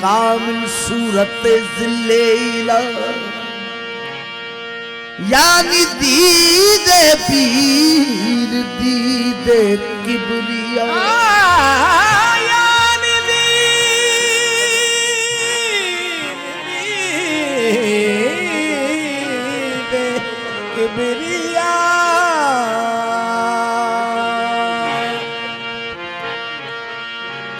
कामिल सूरत ज़िल्लेला यानी दीदे पीर दीदे किबरिया यानी दीदे किबरिया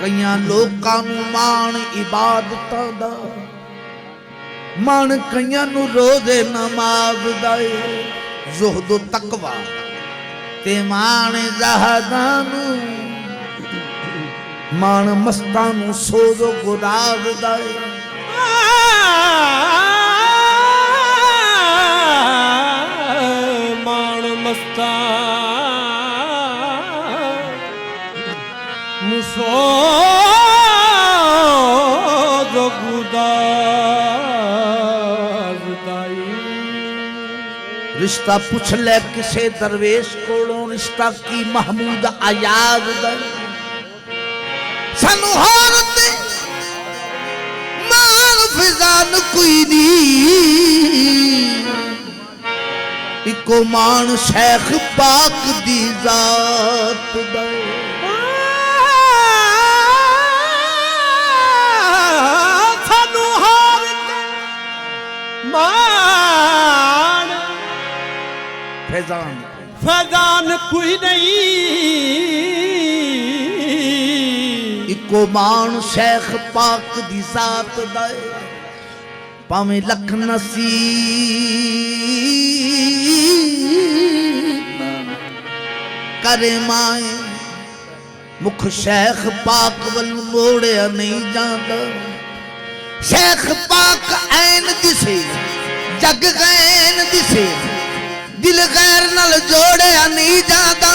कईयां लोकां नूं मान इबादतां दा मन कईयां नूं रोज़े नमाज दा ज़ुहद तकवा ते मान ज़हदां नूं मान मस्तां नूं सोज़ो गुदाज दा मान मस्तां नूं सोज़ो गुदाज रिश्ता पुछ ले किसे दरवेश कोलों रिश्ता की महमूद आयाद दा सानू हार ते मान फिजान कोई नहीं इको मान शेख पाक दी जात दा सानू हार ते मान फैजान कोई नहीं इको मान शेख पाक दी जात दा पावे लख नसीब करे माए मुख शेख पाक वल मोड़िया नहीं जाता शेख पाक ऐन दिसे जग गैन दिसे दिल गैर नाल जोड़िया नहीं जाता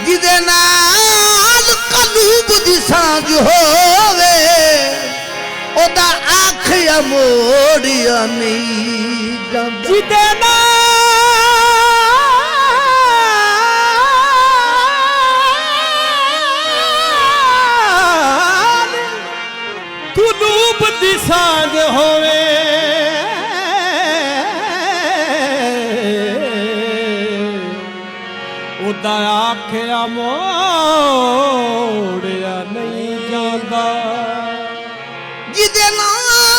जिदे नाल कलूब दी सांझ होवे ओदा आखिया मोड़िया नहीं जाता जिदे नाल कलूब दी सांझ होवे उदा आखिया मोड़िया नहीं जाता जिदे नाल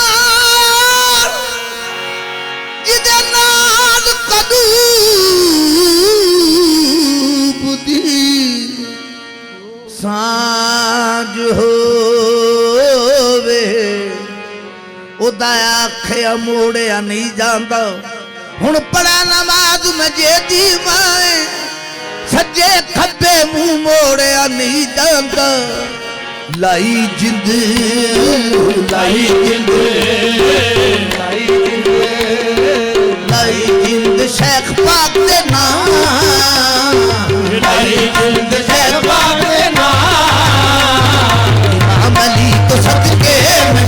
कलूब दी सांझ होवे उदा आखिया मोड़िया नहीं जाता हुण पढ़ा नमाज में जेदी माए सज्जे खब्बे मुंह मोड़िया नहीं जाता लाई जिंद लाई जिंद लाई जिंद लाई जिंद शेख पाक दे नाम लाई जिंद शेख पाक दे नाम इमाम अली तो सदके में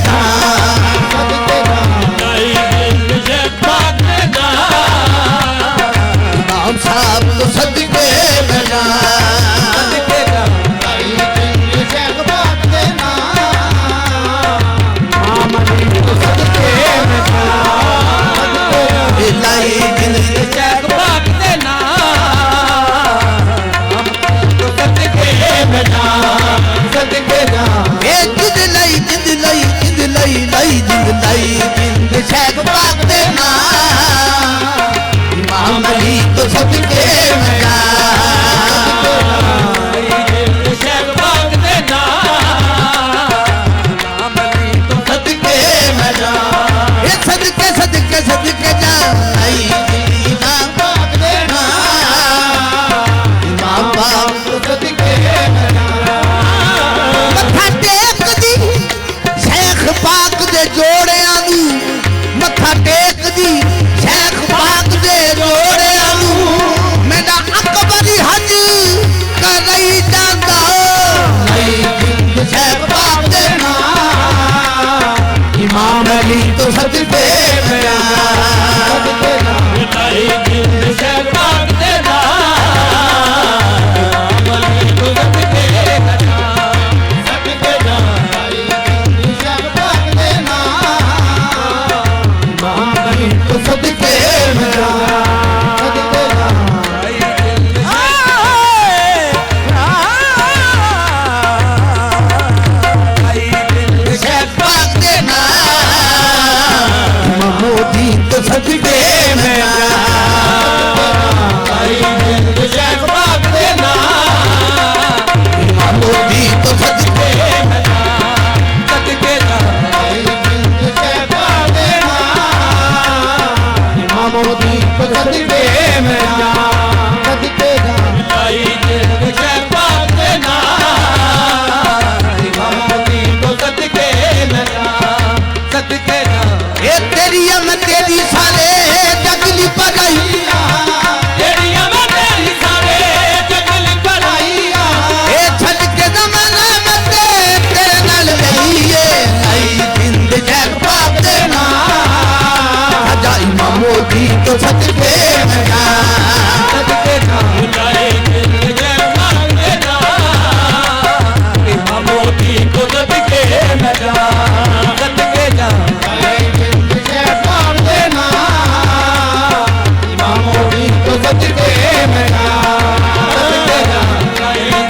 लाई जिंद शेख पाक दे नाम इमाम साहब तो सदके में लाई जिंद शेख पाक दे नाम तो सदके में सदके जिंद लाई जिंद लाई जिंद लाई लाई जिंद शेख पाक दे नाम इमाम अली तो सदके में शेख पाक दे नाम अली तो सदके में ये सदके सदके सदके जा इमाम पाक दे नाम इमाम पाक तो सदके में मत्था टेक दी शेख पाक दे जोड़ियां नूं ਜਾ ਸਦਕੇ ਜਾ जिंद शहर पाक दे नाम इमामों दी तो सदके मैं जा सदके जा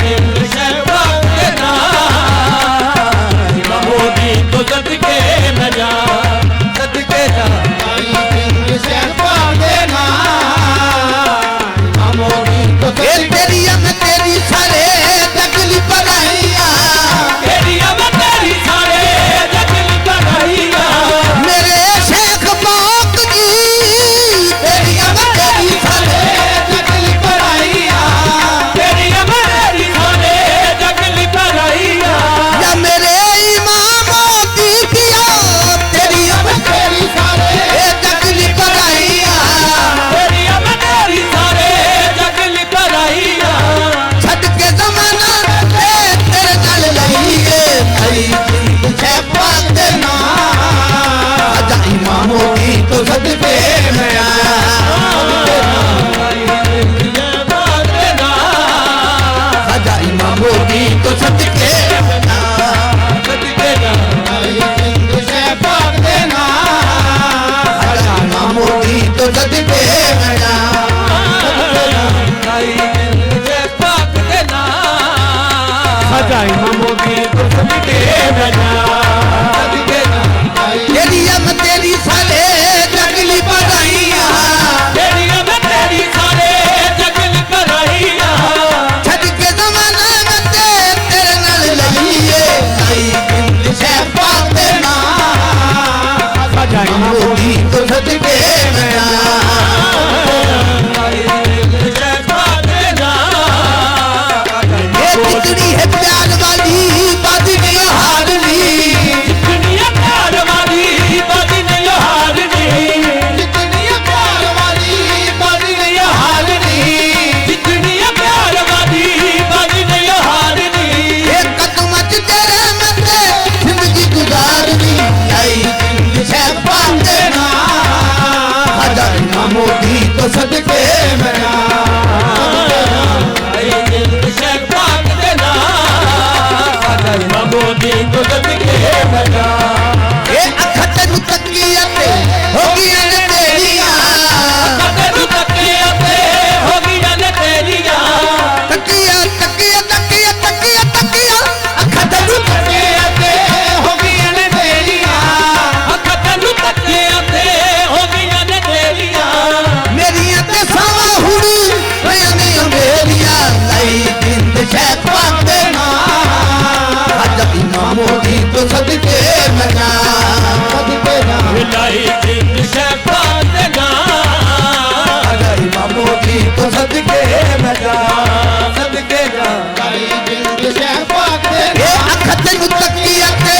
जिंद शहबाग दे नाम इमामों दी तो सदके मैं जा सदके जा जिंद शहर पाक दे नाम इमामों दी तो तेरी मैं तेरी सारे तकलीफ बनाइया तेरी अब तेरी सारे जगल बनाइया मेरे शेख पाक जी तेरी मैं तेरी सारे तकलीफ बनाइया तेरी अब तेरी सारे जगल बनाइया या मेरे इमामों की पिया तेरी मैं तेरी सारे तकलीफ बनाइया तेरी अब तेरी सारे जगल बनाइया छट के जमाना तेरे नाल लईए नई जिंद छे पाक दे नाम आजा इमामों की तो सदके मैं आया आजा इमामों की तो सदके मैं आया नई जिंद छे पाक दे नाम आजा इमामों की तो सदके मैं आया इमामों की तो सदके मैं जा सदके जा तेरी अब तेरी सारे जगली बनाइया तेरी अब तेरी सारे जगल कराइया छट के जमाना में तेरे नाल लईए नई जिंद शे पाक दे नाम सजा इमामों की तो सदके मैं आया ये कितनी है प्यार वाली बात नहीं हारनी कितनी है प्यार वाली बात नहीं हारनी एक कदम च तेरे में जिंदगी गुजारनी आई जिंद शे पाक दे नाम आजा इमामों की तो सदके मैं आया ये अख तेनू तकिया ते हो गई ने तेरियां तकिया तकिया तकिया तकिया तकिया अख तेनू तकिया ते हो गई ने तेरियां मेरियां ते सावा हुड़ी मेरियां मेरियां लाई जिंद शे पाक दे नाम आजा इमामों की तो सदके मैं जा सदके जा आजा इमामों की तो सदके मैं जा सदके जा जिंद शे पाक दे ये अख तेनू तकिया ते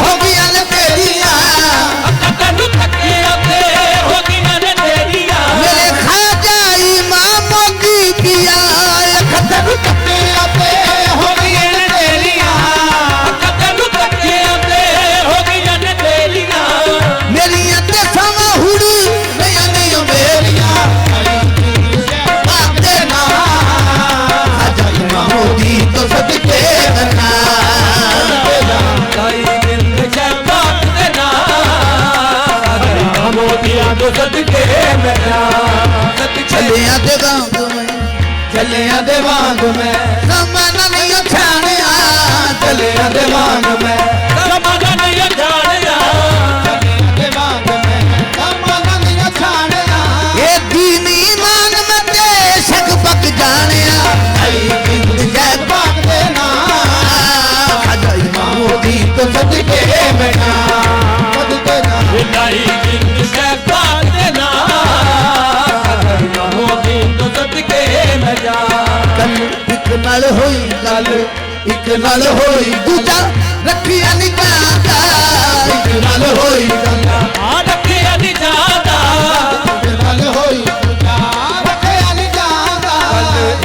हो गई ने तेरियां मेरे खाजा इमामों की पिया अख तेनू तकिया ते हो गई ने तेरियां मेरियां ते सावा हुड़ी मेरियां मेरियां पाक दे नाम आजा इमामों की तो सदके मैं जा सदके मैं जा चलिया दे वांग में चलिया दे वांग में समाना नहीं छाणिया चलिया दे वांग में समाना नहीं जानिया दे वांग में समाना नहीं छाणिया ये दीनी ईमान में ते शक पक जानिया आई जिंद शे पाक दे नाम आजा इमामों की तो सदके मैं जा सदके जा विलाई जिंद शहबाग दे नाम इमामों की तो सदके मैं जा कल एक नाल होई गल एक नाल होई दूजा रखिया नहीं जाता एक नाल होई गल आ रखिया नहीं जाता एक नाल होई दूजा रखिया नहीं जाता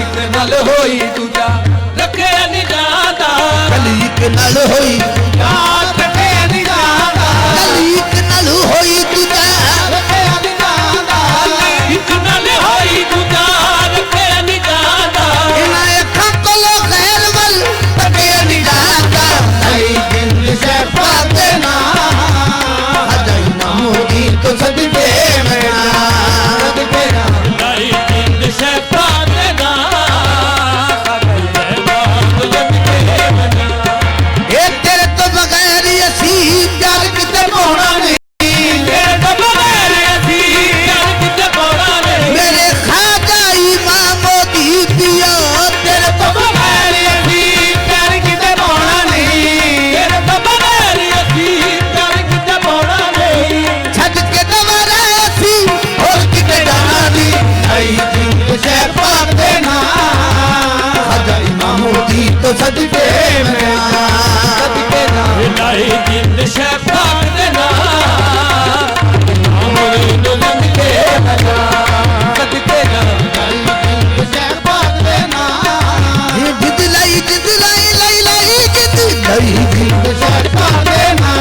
एक नल होई दूजा रखिया नहीं जाता कल एक नाल होई दूजा रखिया नहीं जाता कल एक नाल होई दूजा रखिया नहीं जाता एक नल होई दूजा रखिया नहीं जाता इना अखां कोलो गैर वल तकिया नहीं जाता जिंद शहबाग देना मोहम्मद सदके मैं जा सदके जा शहबाग देना ये जिद लाई लाई लाई जिद लाई जिद शहबाग देना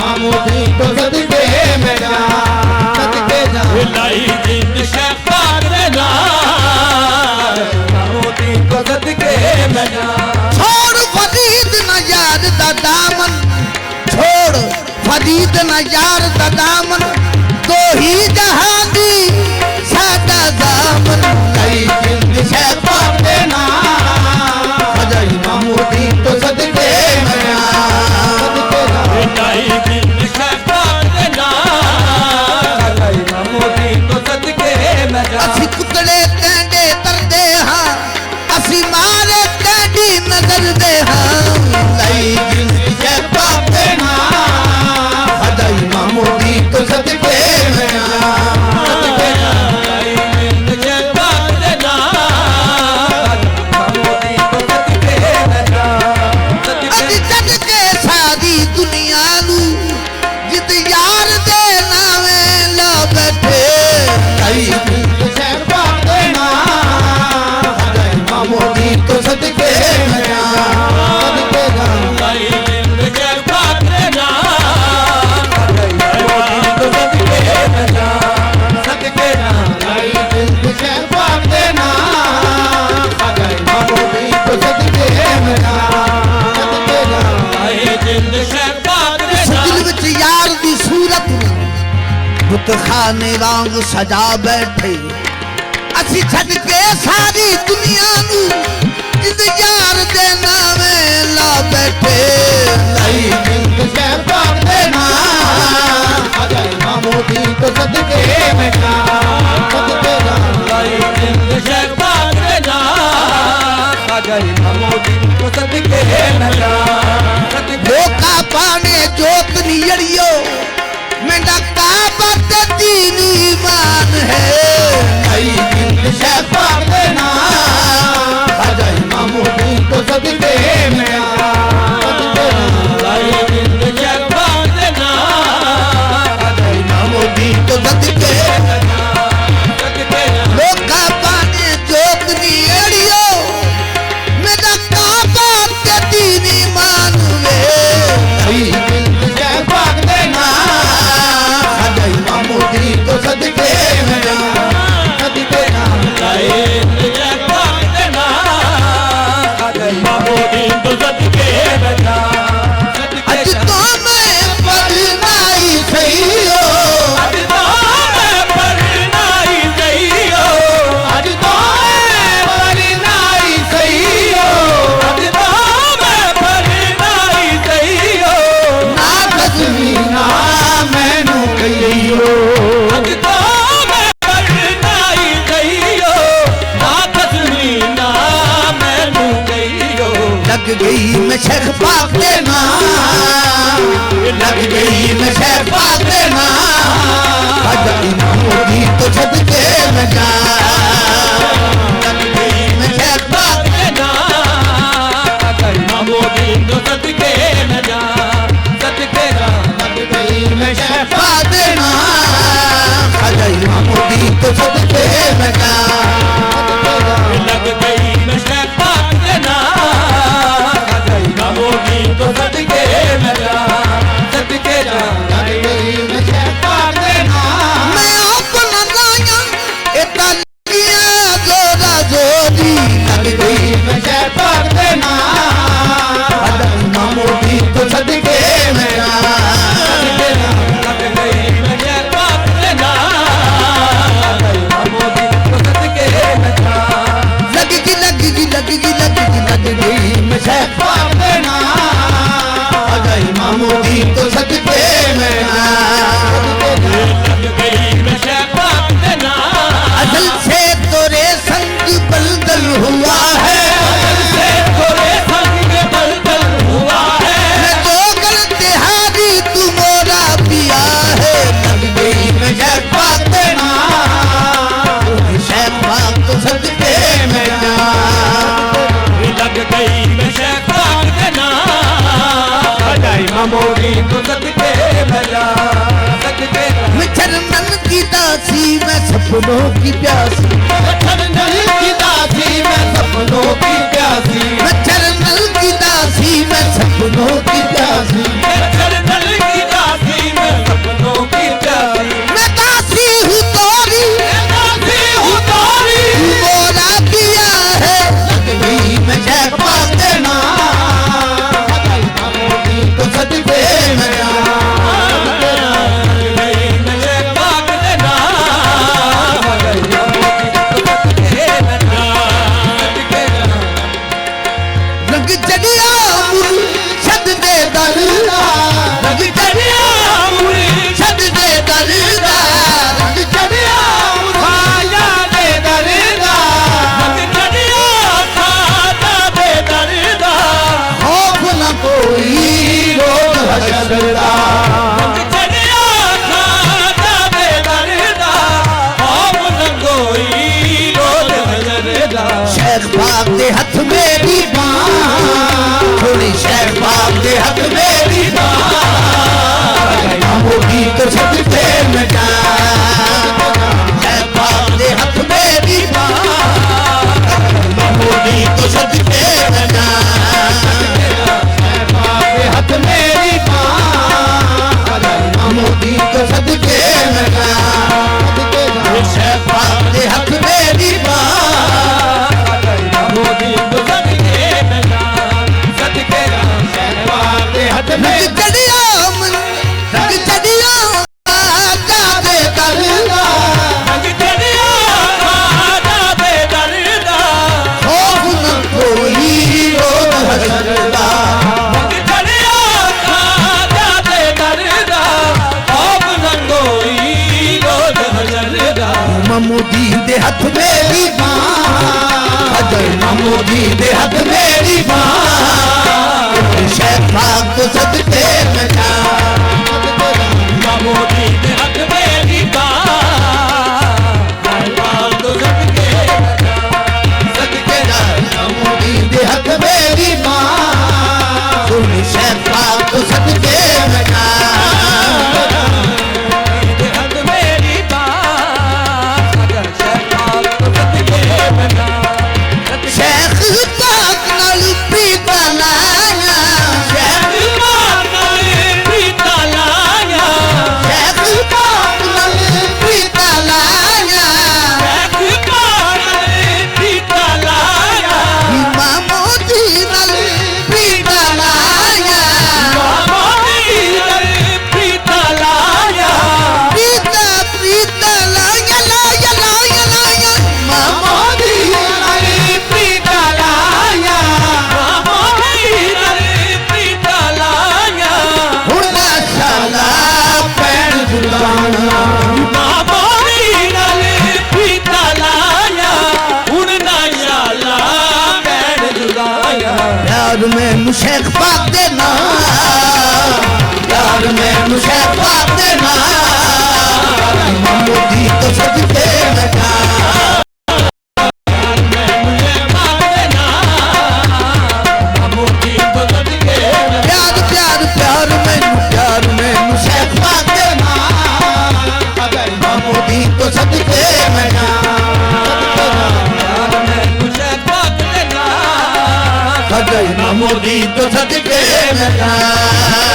मामूदी तो सदके में जा सदके जा लाई जिंद शहबाग देना मोहम्मद तो सदके मैं जा छोड़ फरीद न यार दा दामन छोड़ फरीद न यार दा दामन दो ही जहां दी सादा दामन लाई जिंद शहबाग देना सजाई मामूदी तो सदके में जा सदके जा लाई जिंद शहबाग देना मोहम्मद तो सदके मैं जा ਅਸੀਂ ਪੁਤਲੇ ਕਹਿੰਦੇ ਤਰਦੇ ਹਾਂ ਅਸੀਂ ਮਾਰੇ ਕਹਿੰਦੀ ਨਜ਼ਰ ਦੇ ਹਾਂ ਲਈ ਜਿੰਦ ਸ਼ਹਿਬਾਗ ਦੇਣਾ ਸਜਾਈ ਮਾਮੂਦੀ ਤੋਂ ਸਦਕੇ ਮੈਂ ਆ ਸਦਕੇ ਜਾ लाई जिंद शहबाग देना मोहम्मद तो सदके मैं जा सदके ਅੱਜ ਜੱਜ ਕੇ ਸਾਰੀ ਦੁਨੀਆ ਨੂੰ ਜਿੱਦ ਯਾਰ ਦੇ ਨਾਵੇਂ ਲਾ ਬੈਠੇ ਲਈ ਜਿੰਦ ਸ਼ਹਿਬਾਗ ਦੇਣਾ ਸਜਾਈ ਮਾਮੂਦੀ ਤੋਂ ਸਦਕੇ ਮੈਂ ਆ ਸਦਕੇ ਜਾ लाई जिंद शहबाग देना मोहम्मद तो सदके मैं जा सदके जा लाई जिंद शहबाग देना सजाई मामूदी तो सदके में जा सदके जा लाई जिंद शहबाग देना दिल विच यार दी सूरत बुतखाने वांग सजा बैठे ਅਸੀਂ ਛੱਡ ਕੇ ਸਾਰੀ ਦੁਨੀਆ ਨੂੰ ਜਿੰਦ ਯਾਰ ਦੇ ਨਾਵੇਂ ਲਾ ਬੈਠੇ ਲਈ ਜਿੰਦ ਸ਼ਹਿਬਾਗ ਦੇਣਾ ਸਜਾਈ ਮਾਮੂਦੀ ਤੋਂ ਸਦਕੇ ਮੈਂ ਜਾ ਸਦਕੇ ਜਾ लाई जिंद शहबाग देना मोहम्मद तो सदके मैं जा सदके ਲੋਕਾ ਪਾਣੇ ਜੋਤ ਨੀੜਿਓ ਮੈਂਡਾ ਕਾਬਾ ਤੇ ਦੀਨ ਈਮਾਨ ਹੈ ਆਈ ਜਿੰਦ ਸ਼ਹਿਬਾਗ ਦੇਣਾ ਸਜਾਈ ਮਾਮੂਦੀ ਤੋਂ ਸਦਕੇ ਮੈਂ ਆ ਸਦਕੇ लाई जिंद शहबाग देना ਸਜਾਈ ਮਾਮੂਦੀ ਤੋਂ ਸਦਕੇ सदके ਲੋਕਾ ਪਾਣੇ ਜੋਤ ਨੀੜਿਓ ਮੈਂਡਾ ਕਾਬਾ ਤੇ ਦੀਨ ਈਮਾਨ ਵੇ ਆਈ ਜਿੰਦ ਸ਼ਹਿਬਾਗ ਦੇਣਾ ਸਜਾਈ ਮਾਮੂਦੀ ਤੋਂ ਸਦਕੇ ਮੈਂ ਆ ਸਦਕੇ ਜਾ लाई जिंद शहबाग देना मोहम्मद तो सदके मैं जा सदके ਅੱਜ जा ਤੋਂ ਮੈਂ ਪੜਨਾਈ ਸਹੀ ਹੋ आज तो मैं पढ़ना ही सही हो ਅੱਜ ਤੋਂ ਮੈਂ ਪੜਨਾਈ ਸਹੀ ਹੋ आज तो मैं पढ़ना ही सही हो ਨਾ ਕਸਮੀ ਨਾ ਮੈਨੂੰ ਕਹੀਓ आज तो मैं पढ़ना ही सही हो ना कसमी ना मैनू गई हो ਲੱਗ ਗਈ ਮੈਂ ਸ਼ਹਿਬਾਗ ਦੇ ਨਾਂ ਲੱਗ ਗਈ ਮੈਂ ਸ਼ਹਿਬਾਗ ਦੇ ਨਾਂ ਸਜਾਈ ਮਾਮੂਦੀ ਤੋਂ ਸਦਕੇ ਮੈਂ ਜਾ ਲੱਗ ਗਈ ਮੈਂ ਸ਼ਹਿਬਾਗ देना मोदी तो सदके न जा सदके जा ਲੱਗ ਗਈ ਮੈਂ ਸ਼ਹਿਬਾਗ ਦੇ ਨਾਂ ਸਜਾਈ ਮਾਮੂਦੀ ਤੋਂ ਸਦਕੇ ਮੈਂ ਜਾ लग गई मैं शहबाग देना मोदी तो सदके न जा सदके जा ਲੱਗ ਗਈ ਮੈਂ ਸ਼ਹਿਬਾਗ ਦੇ ਨਾਂ ਮੈਂ ਆਪਣਾ ਲਾਇਆ ਇਹ ਤਾਂ ਲੱਗੀਆਂ ਜ਼ੋਰਾ ਜ਼ੋਰੀ ਲੱਗ ਗਈ ਮੈਂ ਸ਼ਹਿਬਾਗ ਦੇ ਨਾਂ ਸਜਾਈ ਮਾਮੂਦੀ ਤੋਂ ਸਦਕੇ ਮੈਂ ਜਾ लग गई मैं शहबाग देना मोदी तो सदके न जा ਲੱਗ ਗਈ ਲੱਗ ਗਈ ਲੱਗ ਗਈ ਲੱਗ ਗਈ ਲੱਗ ਗਈ ਮੈਂ ਸ਼ਹਿਬਾਗ ਦੇ ਨਾਂ ਸਜਾਈ सपनों की प्यासी चरणल की दासी मैं सपनों की प्यासी मैं चरणल की दासी मैं सपनों की प्यासी चरणल की दासी मैं सपनों की प्यासी मैं दासी हूँ तोरी दासी हूँ तारी मोरा किया है लगनी मैं शेख पाक देना तो सदके में रंग चढ़िया मुर्शद दे दरदा रंग चढ़िया मुर्शद दे दरदा रंग चढ़िया खाजा दे दरदा खाजा दे दरदा खौफ न कोई रोग हशरदा चढ़िया खाजा दे दरदा हम नंगोई रोज हजरदा शेख पाक दे हथ मेरी बां थोड़ी शेख पाक दे हथ मेरी बां होगी तो सदके में जा शेख पाक दे हथ मेरी बां होगी तो सदके में जा हाथ मेरी मोदी तो सदके में जा शेख पाक दे हथ मेरी बां मोदी तो सदके में जा सदके शहबाज दे हाथ में रंग चढ़िया रंग चढ़िया जादे दरदा रंग चढ़िया खाजा दे दरदा खौफ न कोई रोग हशरदा रंग चढ़िया खाजा दे दरदा अब नंगोई रोज हजरदा मोदी दे हथ मेरी बां अजय मोदी दे हथ मेरी बां शेख पाक तो सदके में जा मोदी दे हाथ मेरी बाल तो सदके सदके जा मोदी दे हथ मेरी बां शेख पाक तो सदके में जा हाथ मेरी अगर शहबाज तो सदके में जा शेख पाक नाल प्रीत लाया शेख पीता लाया शेख पाक नाल प्रीत लाया पीता लाया मोदी नाल प्रीत लाया पीता लाया प्रीत प्रीत लाया लाया लाया लाया मोदी नाल प्रीत लाया पीता लाया हुन शाला पैण जुलाना पीता लाया ਹੁਣ ਨਾ ਯਾਲਾ ਪੈਣ ਜੁਲਾਇਆ प्यार मैनू शेख पाक दे ना प्यार मैनू शेख पाक दे ना मोदी तो सदके में जा प्यार प्यार प्यार मैनू शेख पाक दे ना मोदी तो सदके में जा मोदी तो सदके में जा